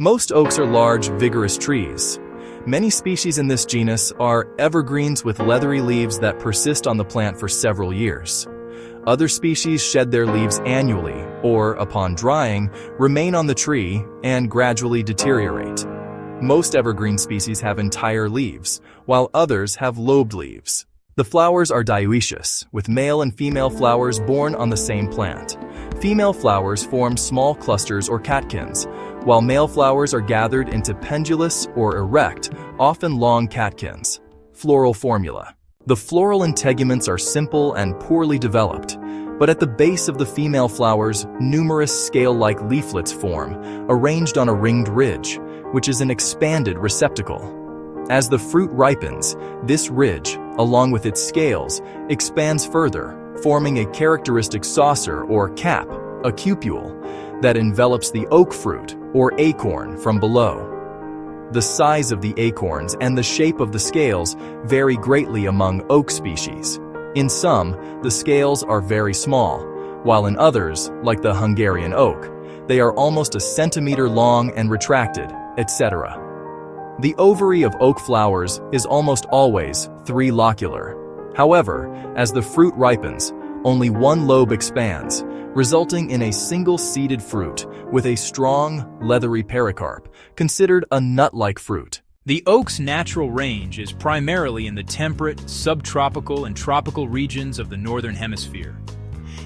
Most oaks are large, vigorous trees. Many species in this genus are evergreens with leathery leaves that persist on the plant for several years. Other species shed their leaves annually, or, upon drying, remain on the tree and gradually deteriorate. Most evergreen species have entire leaves, while others have lobed leaves. The flowers are dioecious, with male and female flowers borne on the same plant. Female flowers form small clusters or catkins, while male flowers are gathered into pendulous or erect, often long catkins. Floral formula. The floral integuments are simple and poorly developed, but at the base of the female flowers, numerous scale-like leaflets form, arranged on a ringed ridge, which is an expanded receptacle. As the fruit ripens, this ridge, along with its scales, expands further, forming a characteristic saucer or cap, a cupule, that envelops the oak fruit, or acorn, from below. The size of the acorns and the shape of the scales vary greatly among oak species. In some, the scales are very small, while in others, like the Hungarian oak, they are almost a centimeter long and retracted, etc. The ovary of oak flowers is almost always three-locular. However, as the fruit ripens, only one lobe expands, resulting in a single-seeded fruit with a strong, leathery pericarp, considered a nut-like fruit. The oak's natural range is primarily in the temperate, subtropical, and tropical regions of the Northern Hemisphere.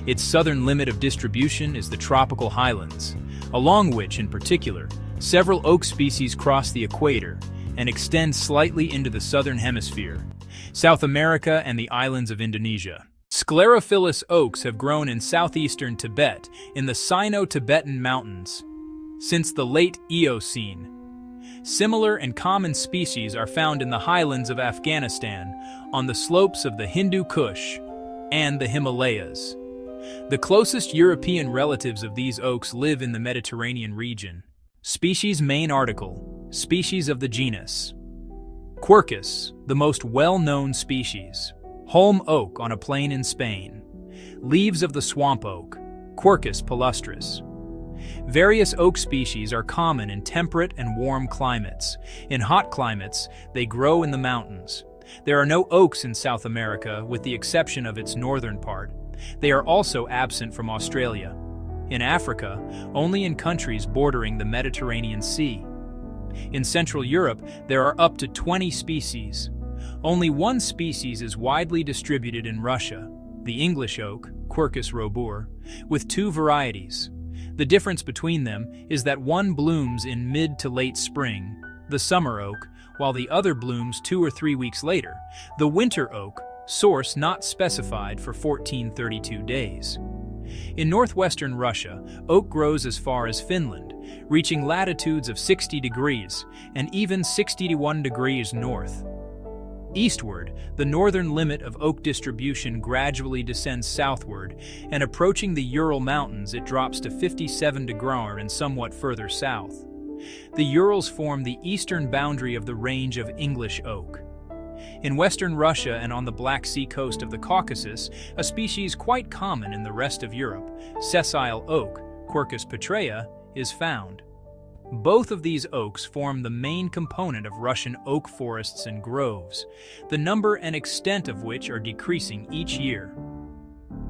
Its southern limit of distribution is the tropical highlands, along which, in particular, several oak species cross the equator and extend slightly into the Southern Hemisphere, South America, and the islands of Indonesia. Sclerophyllous oaks have grown in southeastern Tibet in the Sino-Tibetan Mountains since the late Eocene. Similar and common species are found in the highlands of Afghanistan, on the slopes of the Hindu Kush, and the Himalayas. The closest European relatives of these oaks live in the Mediterranean region. Species main article, species of the genus. Quercus, the most well-known species. Holm oak on a plain in Spain. Leaves of the swamp oak, Quercus palustris. Various oak species are common in temperate and warm climates. In hot climates, they grow in the mountains. There are no oaks in South America, with the exception of its northern part. They are also absent from Australia. In Africa, only in countries bordering the Mediterranean Sea. In Central Europe, there are up to 20 species. Only one species is widely distributed in Russia, the English oak, Quercus robur, with two varieties. The difference between them is that one blooms in mid to late spring, the summer oak, while the other blooms 2 or 3 weeks later, the winter oak, source not specified for 1432 days. In northwestern Russia, oak grows as far as Finland, reaching latitudes of 60 degrees and even 61 degrees north. Eastward, the northern limit of oak distribution gradually descends southward, and approaching the Ural Mountains it drops to 57 degrees and somewhat further south. The Urals form the eastern boundary of the range of English oak. In western Russia and on the Black Sea coast of the Caucasus, a species quite common in the rest of Europe, sessile oak, Quercus petrea, is found. Both of these oaks form the main component of Russian oak forests and groves, the number and extent of which are decreasing each year.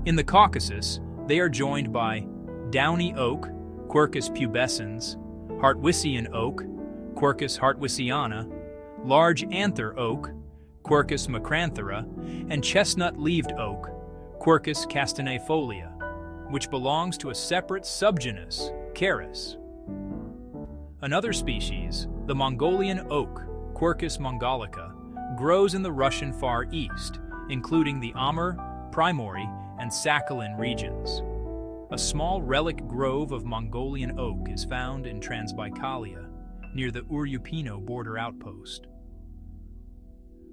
In the Caucasus, they are joined by downy oak, Quercus pubescens, Hartwissian oak, Quercus hartwissiana, large anther oak, Quercus macranthera, and chestnut-leaved oak, Quercus castanefolia, which belongs to a separate subgenus, Caris. Another species, the Mongolian oak, Quercus mongolica, grows in the Russian Far East, including the Amur, Primorye, and Sakhalin regions. A small relic grove of Mongolian oak is found in Transbaikalia, near the Uryupino border outpost.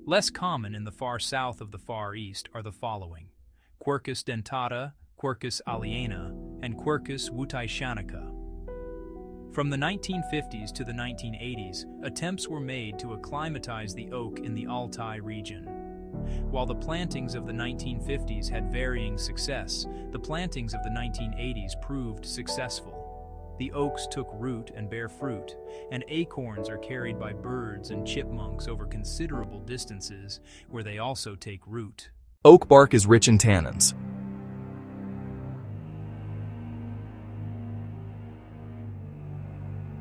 Less common in the far south of the Far East are the following: Quercus dentata, Quercus aliena, and Quercus wutaishanica. From the 1950s to the 1980s, attempts were made to acclimatize the oak in the Altai region. While the plantings of the 1950s had varying success, the plantings of the 1980s proved successful. the oaks took root and bear fruit, and acorns are carried by birds and chipmunks over considerable distances, where they also take root. Oak bark is rich in tannins.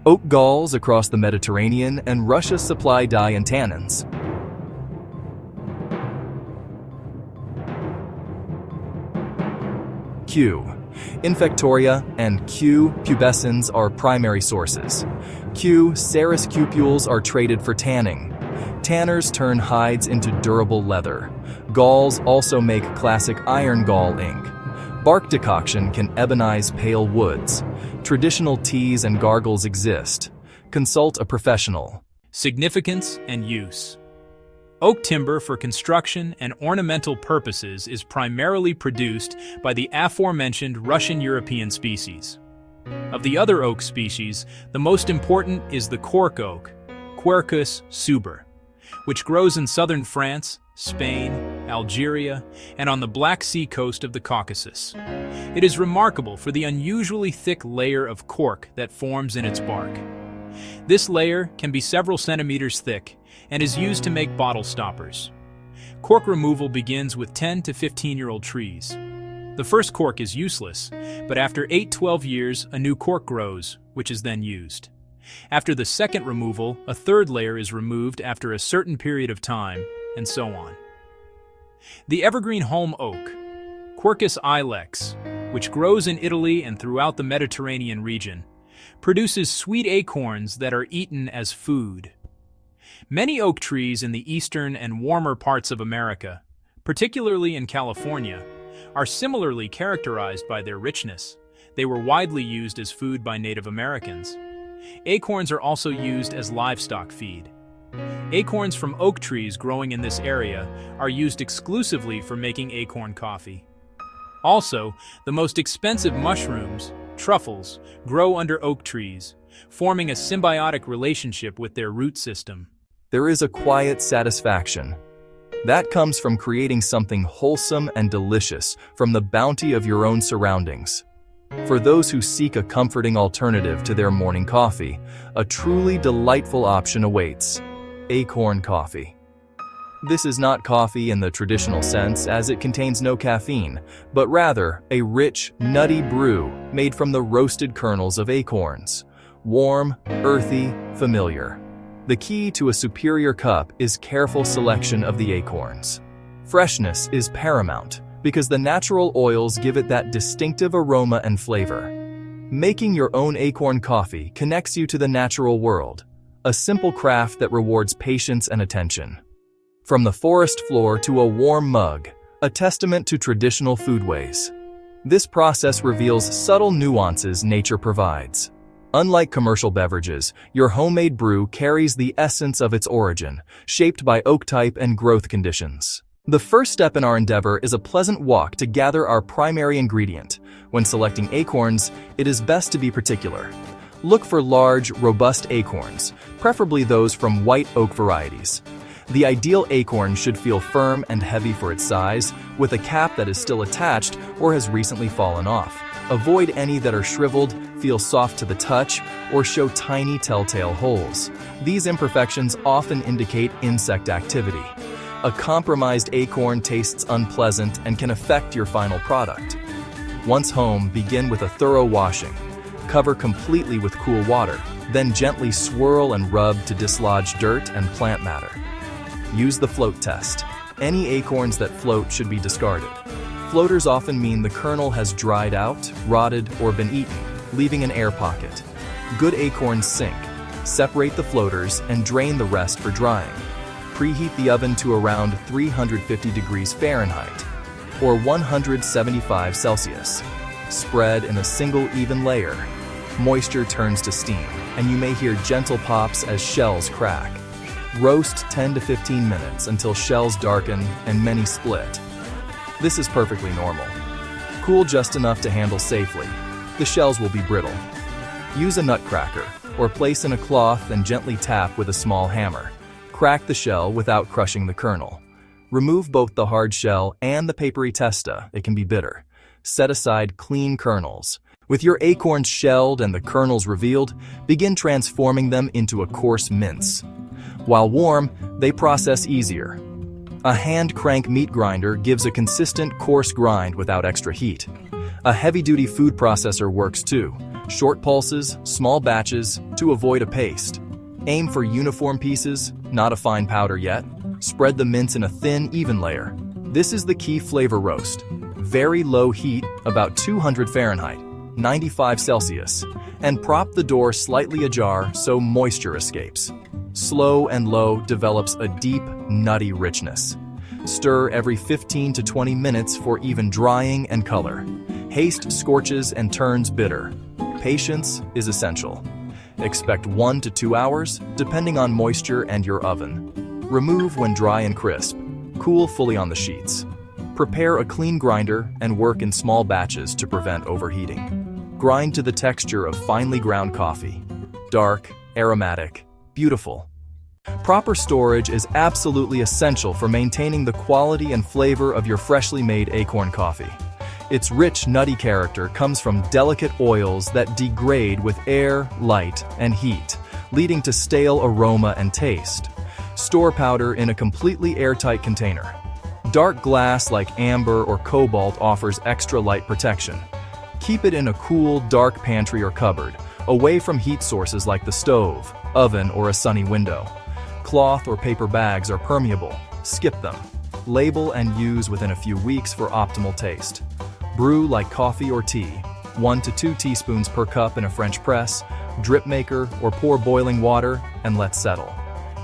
Oak galls across the Mediterranean and Russia supply dye and tannins. Q. Infectoria and Q. pubescens are primary sources. Q. cerus cupules are traded for tanning. Tanners turn hides into durable leather. Galls also make classic iron gall ink. Bark decoction can ebonize pale woods. Traditional teas and gargles exist. Consult a professional. Significance and use. Oak timber for construction and ornamental purposes is primarily produced by the aforementioned Russian-European species. Of the other oak species, the most important is the cork oak, Quercus suber, which grows in southern France, Spain, Algeria, and on the Black Sea coast of the Caucasus. It is remarkable for the unusually thick layer of cork that forms in its bark. This layer can be several centimeters thick and is used to make bottle stoppers. Cork removal begins with 10 to 15-year-old trees. The first cork is useless, but after 8-12 years, a new cork grows, which is then used. After the second removal, a third layer is removed after a certain period of time, and so on. The evergreen holm oak, Quercus ilex, which grows in Italy and throughout the Mediterranean region, produces sweet acorns that are eaten as food. Many oak trees in the eastern and warmer parts of America, particularly in California, are similarly characterized by their richness. They were widely used as food by Native Americans. Acorns are also used as livestock feed. Acorns from oak trees growing in this area are used exclusively for making acorn coffee. Also, the most expensive mushrooms, truffles, grow under oak trees, forming a symbiotic relationship with their root system. There is a quiet satisfaction. That comes from creating something wholesome and delicious from the bounty of your own surroundings. For those who seek a comforting alternative to their morning coffee, a truly delightful option awaits: acorn coffee. This is not coffee in the traditional sense, as it contains no caffeine, but rather a rich, nutty brew made from the roasted kernels of acorns. Warm, earthy, familiar. The key to a superior cup is careful selection of the acorns. Freshness is paramount, because the natural oils give it that distinctive aroma and flavor. Making your own acorn coffee connects you to the natural world, a simple craft that rewards patience and attention. From the forest floor to a warm mug, a testament to traditional foodways. This process reveals subtle nuances nature provides. Unlike commercial beverages, your homemade brew carries the essence of its origin, shaped by oak type and growth conditions. The first step in our endeavor is a pleasant walk to gather our primary ingredient. When selecting acorns, it is best to be particular. Look for large, robust acorns, preferably those from white oak varieties. The ideal acorn should feel firm and heavy for its size, with a cap that is still attached or has recently fallen off. Avoid any that are shriveled, feel soft to the touch, or show tiny telltale holes. These imperfections often indicate insect activity. A compromised acorn tastes unpleasant and can affect your final product. Once home, begin with a thorough washing. Cover completely with cool water, then gently swirl and rub to dislodge dirt and plant matter. Use the float test. Any acorns that float should be discarded. Floaters often mean the kernel has dried out, rotted, or been eaten, leaving an air pocket. Good acorns sink. Separate the floaters and drain the rest for drying. Preheat the oven to around 350 degrees Fahrenheit, or 175 Celsius. Spread in a single even layer. Moisture turns to steam, and you may hear gentle pops as shells crack. Roast 10 to 15 minutes until shells darken and many split. This is perfectly normal. Cool just enough to handle safely. The shells will be brittle. Use a nutcracker, or place in a cloth and gently tap with a small hammer. Crack the shell without crushing the kernel. Remove both the hard shell and the papery testa, it can be bitter. Set aside clean kernels. With your acorns shelled and the kernels revealed, begin transforming them into a coarse mince. While warm, they process easier. A hand crank meat grinder gives a consistent, coarse grind without extra heat. A heavy-duty food processor works too. Short pulses, small batches, to avoid a paste. Aim for uniform pieces, not a fine powder yet. Spread the mince in a thin, even layer. This is the key flavor roast. Very low heat, about 200 Fahrenheit, 95 Celsius, and prop the door slightly ajar so moisture escapes. Slow and low develops a deep, nutty richness. Stir every 15 to 20 minutes for even drying and color. Haste scorches and turns bitter. Patience is essential. Expect 1 to 2 hours, depending on moisture and your oven. Remove when dry and crisp. Cool fully on the sheets. Prepare a clean grinder and work in small batches to prevent overheating. Grind to the texture of finely ground coffee. Dark, aromatic, beautiful. Proper storage is absolutely essential for maintaining the quality and flavor of your freshly made acorn coffee. Its rich, nutty character comes from delicate oils that degrade with air, light, and heat, leading to stale aroma and taste. Store powder in a completely airtight container. Dark glass like amber or cobalt offers extra light protection. Keep it in a cool, dark pantry or cupboard, away from heat sources like the stove, oven, or a sunny window. Cloth or paper bags are permeable. Skip them. Label and use within a few weeks for optimal taste. Brew like coffee or tea. 1 to 2 teaspoons per cup in a French press, drip maker, or pour boiling water and let settle.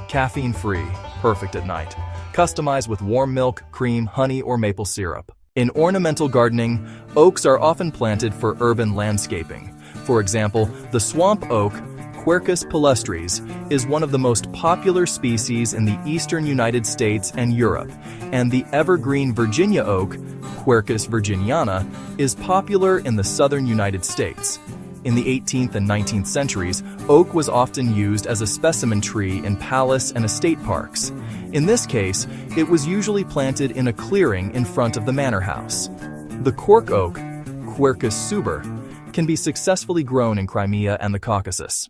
Caffeine-free, perfect at night. Customize with warm milk, cream, honey, or maple syrup. In ornamental gardening, oaks are often planted for urban landscaping. For example, the swamp oak, Quercus palustris, is one of the most popular species in the eastern United States and Europe, and the evergreen Virginia oak, Quercus virginiana, is popular in the southern United States. In the 18th and 19th centuries, oak was often used as a specimen tree in palace and estate parks. In this case, it was usually planted in a clearing in front of the manor house. The cork oak, Quercus suber, can be successfully grown in Crimea and the Caucasus.